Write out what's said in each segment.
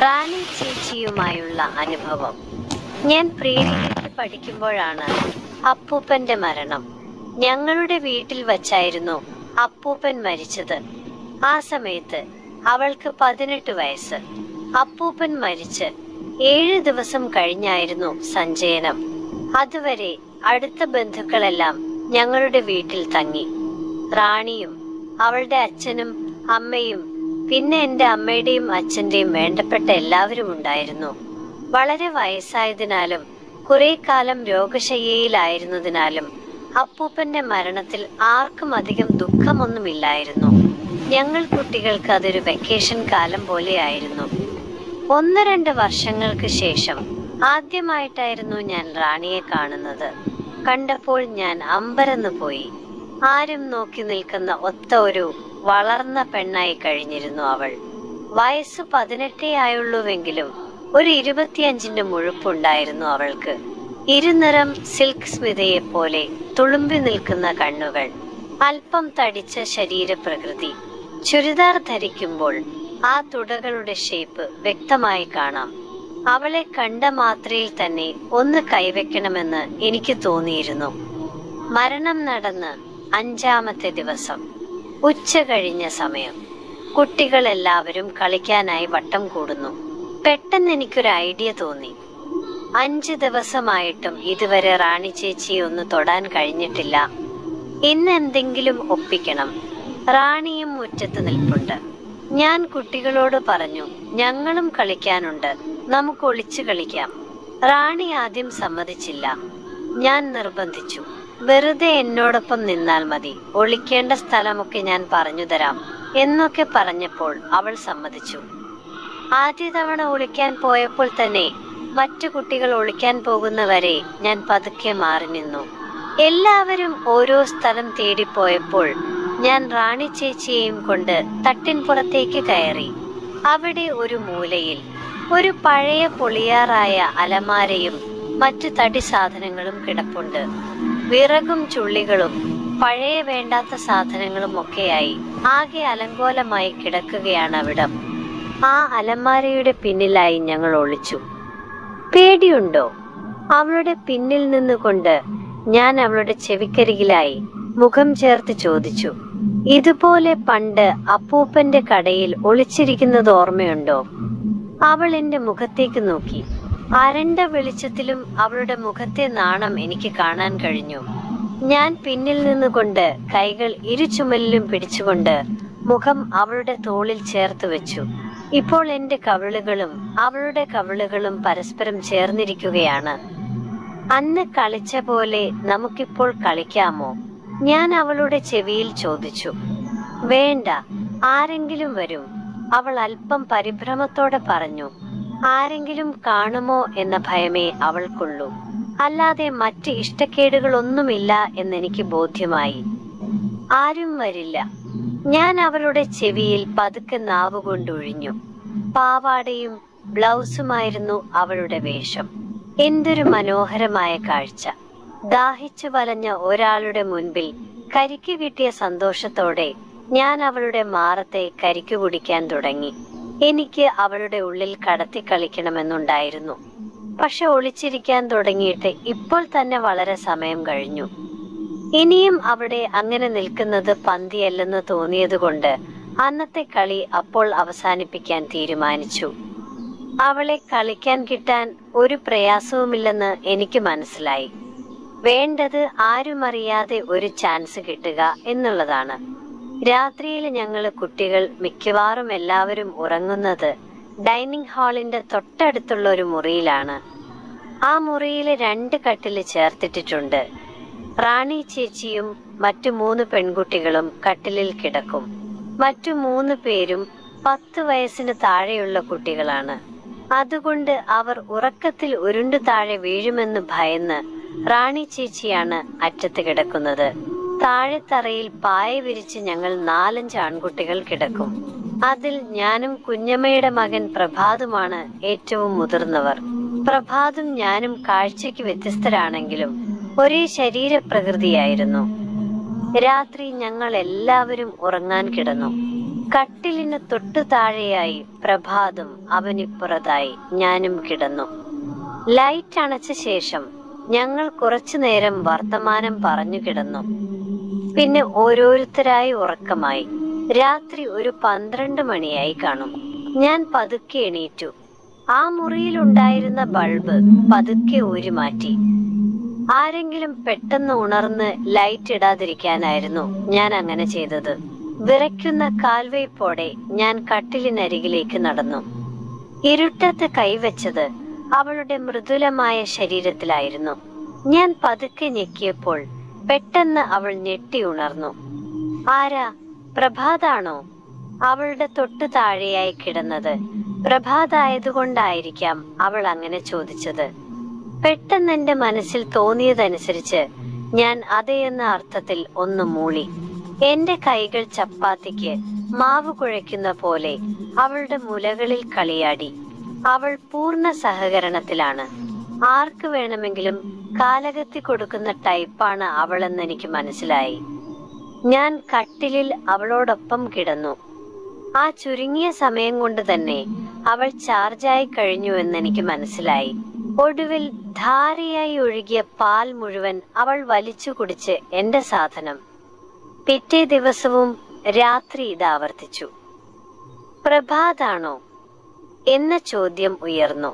റാണി ചേച്ചിയുമായുള്ള അനുഭവം. ഞാൻ പ്രീഡിഗ്രിക്ക് പഠിക്കുമ്പോഴാണ് അപ്പൂപ്പന്റെ മരണം. ഞങ്ങളുടെ വീട്ടിൽ വച്ചായിരുന്നു അപ്പൂപ്പൻ മരിച്ചത്. ആ സമയത്ത് അവൾക്ക് 18 വയസ്സ്. അപ്പൂപ്പൻ മരിച്ച് 7 ദിവസം കഴിഞ്ഞായിരുന്നു സഞ്ചയനം. അതുവരെ അടുത്ത ബന്ധുക്കളെല്ലാം ഞങ്ങളുടെ വീട്ടിൽ തങ്ങി. റാണിയും അവളുടെ അച്ഛനും അമ്മയും പിന്നെ എന്റെ അമ്മയുടെയും അച്ഛന്റെയും വേണ്ടപ്പെട്ട എല്ലാവരും ഉണ്ടായിരുന്നു. വളരെ വയസ്സായതിനാലും കുറെ കാലം രോഗശയ്യയിലായിരുന്നതിനാലും അപ്പൂപ്പന്റെ മരണത്തിൽ ആർക്കും അധികം ദുഃഖമൊന്നുമില്ലായിരുന്നു. ഞങ്ങൾ കുട്ടികൾക്ക് അതൊരു വെക്കേഷൻ കാലം പോലെയായിരുന്നു. 1-2 വർഷങ്ങൾക്ക് ശേഷം ആദ്യമായിട്ടായിരുന്നു ഞാൻ റാണിയെ കാണുന്നത്. കണ്ടപ്പോൾ ഞാൻ അമ്പരന്ന് പോയി. ആരും നോക്കി നിൽക്കുന്ന ഒത്ത ഒരു വളർന്ന പെണ്ണായി കഴിഞ്ഞിരുന്നു അവൾ. വയസ്സ് 18 ആയുള്ളൂവെങ്കിലും ഒരു 25ന്റെ മുഴുപ്പുണ്ടായിരുന്നു അവൾക്ക്. ഇരുനിറം സിൽക്ക് സ്മിതയെ പോലെ തുളുമ്പി നിൽക്കുന്ന കണ്ണുകൾ, അല്പം തടിച്ച ശരീരപ്രകൃതി. ചുരിദാർ ധരിക്കുമ്പോൾ ആ തുടകളുടെ ഷേപ്പ് വ്യക്തമായി കാണാം. അവളെ കണ്ട മാത്രയിൽ തന്നെ ഒന്ന് കൈവെക്കണമെന്ന് എനിക്ക് തോന്നിയിരുന്നു. മരണം നടന്ന് 5ാമത്തെ ദിവസം ഉച്ച കഴിഞ്ഞ സമയം. കുട്ടികളെല്ലാവരും കളിക്കാനായി വട്ടം കൂടുന്നു. പെട്ടെന്ന് എനിക്കൊരു ഐഡിയ തോന്നി. 5 ദിവസമായിട്ടും ഇതുവരെ റാണി ചേച്ചിയെ ഒന്ന് തൊടാൻ കഴിഞ്ഞിട്ടില്ല. ഇന്ന് എന്തെങ്കിലും ഒപ്പിക്കണം. റാണിയും മുറ്റത്ത് നിൽപ്പുണ്ട്. ഞാൻ കുട്ടികളോട് പറഞ്ഞു, ഞങ്ങളും കളിക്കാനുണ്ട്, നമുക്ക് ഒളിച്ചു കളിക്കാം. റാണി ആദ്യം സമ്മതിച്ചില്ല. ഞാൻ നിർബന്ധിച്ചു, വെറുതെ എന്നോടൊപ്പം നിന്നാൽ മതി, ഒളിക്കേണ്ട സ്ഥലമൊക്കെ ഞാൻ പറഞ്ഞു തരാം എന്നൊക്കെ പറഞ്ഞപ്പോൾ അവൾ സമ്മതിച്ചു. ആദ്യ തവണ ഒളിക്കാൻ പോയപ്പോൾ തന്നെ മറ്റു കുട്ടികൾ ഒളിക്കാൻ പോകുന്നവരെ ഞാൻ പതുക്കെ മാറി നിന്നു. എല്ലാവരും ഓരോ സ്ഥലം തേടിപ്പോയപ്പോൾ ഞാൻ റാണി ചേച്ചിയെയും കൊണ്ട് തട്ടിൻപുറത്തേക്ക് കയറി. അവിടെ ഒരു മൂലയിൽ ഒരു പഴയ പൊളിയാറായ അലമാരയും മറ്റു തടി സാധനങ്ങളും കിടപ്പുണ്ട്. വിറകും ചുള്ളികളും പഴയ വേണ്ടാത്ത സാധനങ്ങളും ഒക്കെയായി ആകെ അലങ്കോലമായി കിടക്കുകയാണ് അവിടം. ആ അലമാരയുടെ പിന്നിലായി ഞങ്ങൾ ഒളിച്ചു. പേടിയുണ്ടോ? അവളുടെ പിന്നിൽ നിന്നുകൊണ്ട് ഞാൻ അവളുടെ ചെവിക്കരികിലായി മുഖം ചേർത്ത് ചോദിച്ചു. ഇതുപോലെ പണ്ട് അപ്പൂപ്പന്റെ കടയിൽ ഒളിച്ചിരിക്കുന്നത് ഓർമ്മയുണ്ടോ? അവൾ എന്റെ മുഖത്തേക്ക് നോക്കി. അരണ്ട വെളിച്ചത്തിലും അവളുടെ മുഖത്തെ നാണം എനിക്ക് കാണാൻ കഴിഞ്ഞു. ഞാൻ പിന്നിൽ നിന്നുകൊണ്ട് കൈകൾ ഇരുചുമലിലും പിടിച്ചുകൊണ്ട് മുഖം അവളുടെ തോളിൽ ചേർത്ത് വെച്ചു. ഇപ്പോൾ എന്റെ കവിളുകളും അവളുടെ കവിളുകളും പരസ്പരം ചേർന്നിരിക്കുകയാണ്. അന്ന് കളിച്ച പോലെ നമുക്കിപ്പോൾ കളിക്കാമോ? ഞാൻ അവളുടെ ചെവിയിൽ ചോദിച്ചു. വേണ്ട, ആരെങ്കിലും വരും, അവൾ അല്പം പരിഭ്രമത്തോടെ പറഞ്ഞു. ആരെങ്കിലും കാണുമോ എന്ന ഭയമേ അവൾക്കുള്ളൂ, അല്ലാതെ മറ്റ് ഇഷ്ടക്കേടുകളൊന്നുമില്ല എന്നെനിക്ക് ബോധ്യമായി. ആരും വരില്ല. ഞാൻ അവളുടെ ചെവിയിൽ പതുക്കെ നാവുകൊണ്ടൊഴിഞ്ഞു. പാവാടയും ബ്ലൗസുമായിരുന്നു അവളുടെ വേഷം. എന്തൊരു മനോഹരമായ കാഴ്ച! ദാഹിച്ചു വലഞ്ഞ ഒരാളുടെ മുൻപിൽ കരിക്കു കിട്ടിയ സന്തോഷത്തോടെ ഞാൻ അവളുടെ മാറത്തെ കരിക്കു കുടിക്കാൻ തുടങ്ങി. എനിക്ക് അവളുടെ ഉള്ളിൽ കടത്തി കളിക്കണമെന്നുണ്ടായിരുന്നു. പക്ഷെ ഒളിച്ചിരിക്കാൻ തുടങ്ങിയിട്ട് ഇപ്പോൾ തന്നെ വളരെ സമയം കഴിഞ്ഞു. ഇനിയും അവിടെ അങ്ങനെ നിൽക്കുന്നത് പന്തിയല്ലെന്ന് തോന്നിയതുകൊണ്ട് അന്നത്തെ കളി അപ്പോൾ അവസാനിപ്പിക്കാൻ തീരുമാനിച്ചു. അവളെ കളിക്കാൻ കിട്ടാൻ ഒരു പ്രയാസവുമില്ലെന്ന് എനിക്ക് മനസ്സിലായി. വേണ്ടത് ആരുമറിയാതെ ഒരു ചാൻസ് കിട്ടുക എന്നുള്ളതാണ്. രാത്രിയിൽ ഞങ്ങൾ കുട്ടികൾ മിക്കവാറും എല്ലാവരും ഉറങ്ങുന്നത് ഡൈനിങ് ഹാളിന്റെ തൊട്ടടുത്തുള്ള ഒരു മുറിയിലാണ്. ആ മുറിയിൽ 2 കട്ടില് ചേർത്തിട്ടിട്ടുണ്ട്. റാണി ചേച്ചിയും മറ്റു 3 പെൺകുട്ടികളും കട്ടിലിൽ കിടക്കും. മറ്റു 3 പേരും 10 വയസ്സിന് താഴെയുള്ള കുട്ടികളാണ്. അതുകൊണ്ട് അവർ ഉറക്കത്തിൽ ഉരുണ്ടു താഴെ വീഴുമെന്ന് ഭയന്ന് റാണി ചേച്ചിയാണ് അറ്റത്ത് കിടക്കുന്നത്. താഴെത്തറയിൽ പായ വിരിച്ച് ഞങ്ങൾ 4-5 ആൺകുട്ടികൾ കിടക്കും. അതിൽ ഞാനും കുഞ്ഞമ്മയുടെ മകൻ പ്രഭാതുമാണ് ഏറ്റവും മുതിർന്നവർ. പ്രഭാതും ഞാനും കാഴ്ചയ്ക്ക് വ്യത്യസ്തരാണെങ്കിലും ഒരേ ശരീരപ്രകൃതിയായിരുന്നു. രാത്രി ഞങ്ങൾ എല്ലാവരും ഉറങ്ങാൻ കിടന്നു. കട്ടിലിന് തൊട്ടു താഴെയായി പ്രഭാതും അവനിപ്പുറത്തായി ഞാനും കിടന്നു. ലൈറ്റ് അണച്ച ശേഷം ഞങ്ങൾ കുറച്ചു നേരം വർത്തമാനം പറഞ്ഞു കിടന്നു. പിന്നെ ഓരോരുത്തരായി ഉറക്കമായി. രാത്രി ഒരു 12 മണിയായി കാണും. ഞാൻ പതുക്കെ എണീറ്റു. ആ മുറിയിലുണ്ടായിരുന്ന ബൾബ് പതുക്കെ ഊരി മാറ്റി. ആരെങ്കിലും പെട്ടെന്ന് ഉണർന്ന് ലൈറ്റ് ഇടാതിരിക്കാനായിരുന്നു ഞാൻ അങ്ങനെ ചെയ്തത്. വിറയ്ക്കുന്ന കാൽവയ്പോടെ ഞാൻ കട്ടിലിനരികിലേക്ക് നടന്നു. ഇരുട്ടത്ത് കൈവച്ചത് അവളുടെ മൃദുലമായ ശരീരത്തിലായിരുന്നു. ഞാൻ പതുക്കെ ഞെക്കിയപ്പോൾ പെട്ടെന്ന് അവൾ ഞെട്ടി ഉണർന്നു. ആരാ? പ്രഭാതാണോ? അവളുടെ തൊട്ടു താഴെയായി കിടന്നത് പ്രഭാതായതുകൊണ്ടായിരിക്കാം അവൾ അങ്ങനെ ചോദിച്ചത്. പെട്ടെന്ന് എന്റെ മനസ്സിൽ തോന്നിയതനുസരിച്ച് ഞാൻ അതേയെന്ന അർത്ഥത്തിൽ ഒന്ന് മൂളി. എന്റെ കൈകൾ ചപ്പാത്തിക്ക് മാവ് കുഴയ്ക്കുന്ന പോലെ അവളുടെ മുലകളിൽ കളിയാടി. അവൾ പൂർണ്ണ സഹകരണത്തിലാണ്. ആർക്ക് വേണമെങ്കിലും കാലകത്തി കൊടുക്കുന്ന ടൈപ്പാണ് അവളെന്ന് എനിക്ക് മനസ്സിലായി. ഞാൻ കട്ടിലിൽ അവളോടൊപ്പം കിടന്നു. ആ ചുരുങ്ങിയ സമയം കൊണ്ട് തന്നെ അവൾ ചാർജായി കഴിഞ്ഞു എന്നെനിക്ക് മനസ്സിലായി. ഒടുവിൽ ധാരയായി ഒഴുകിയ പാൽ മുഴുവൻ അവൾ വലിച്ചു കുടിച്ച് എന്റെ സാധനം. പിറ്റേ ദിവസവും രാത്രി ഇത് ആവർത്തിച്ചു. പ്രഭാതാണോ എന്ന ചോദ്യം ഉയർന്നു.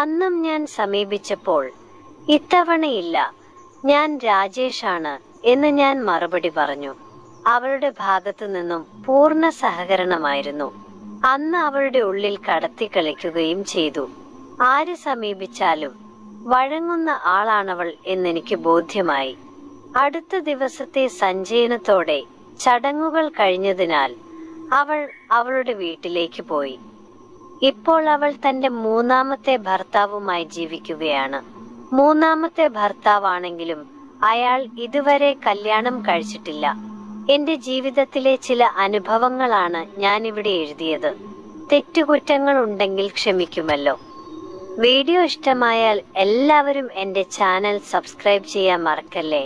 അന്നും ഞാൻ സമീപിച്ചപ്പോൾ ഇത്തവണയില്ല, ഞാൻ രാജേഷാണ് എന്ന് ഞാൻ മറുപടി പറഞ്ഞു. അവളുടെ ഭാഗത്തു നിന്നും പൂർണ്ണ സഹകരണമായിരുന്നു. അന്ന് അവളുടെ ഉള്ളിൽ കടത്തി കളിക്കുകയും ചെയ്തു. ആര് സമീപിച്ചാലും വഴങ്ങുന്ന ആളാണവൾ എന്നെനിക്ക് ബോധ്യമായി. അടുത്ത ദിവസത്തെ സഞ്ചയനത്തോടെ ചടങ്ങുകൾ കഴിഞ്ഞതിനാൽ അവൾ അവളുടെ വീട്ടിലേക്ക് പോയി. ഇപ്പോൾ അവൾ തന്റെ 3ാമത്തെ ഭർത്താവുമായി ജീവിക്കുകയാണ്. 3ാമത്തെ ഭർത്താവാണെങ്കിലും അയാൾ ഇതുവരെ കല്യാണം കഴിച്ചിട്ടില്ല. എന്റെ ജീവിതത്തിലെ ചില അനുഭവങ്ങളാണ് ഞാനിവിടെ എഴുതിയത്. തെറ്റുകുറ്റങ്ങൾ ഉണ്ടെങ്കിൽ ക്ഷമിക്കുമല്ലോ. വീഡിയോ ഇഷ്ടമായാൽ എല്ലാവരും എന്റെ ചാനൽ സബ്സ്ക്രൈബ് ചെയ്യാൻ മറക്കല്ലേ.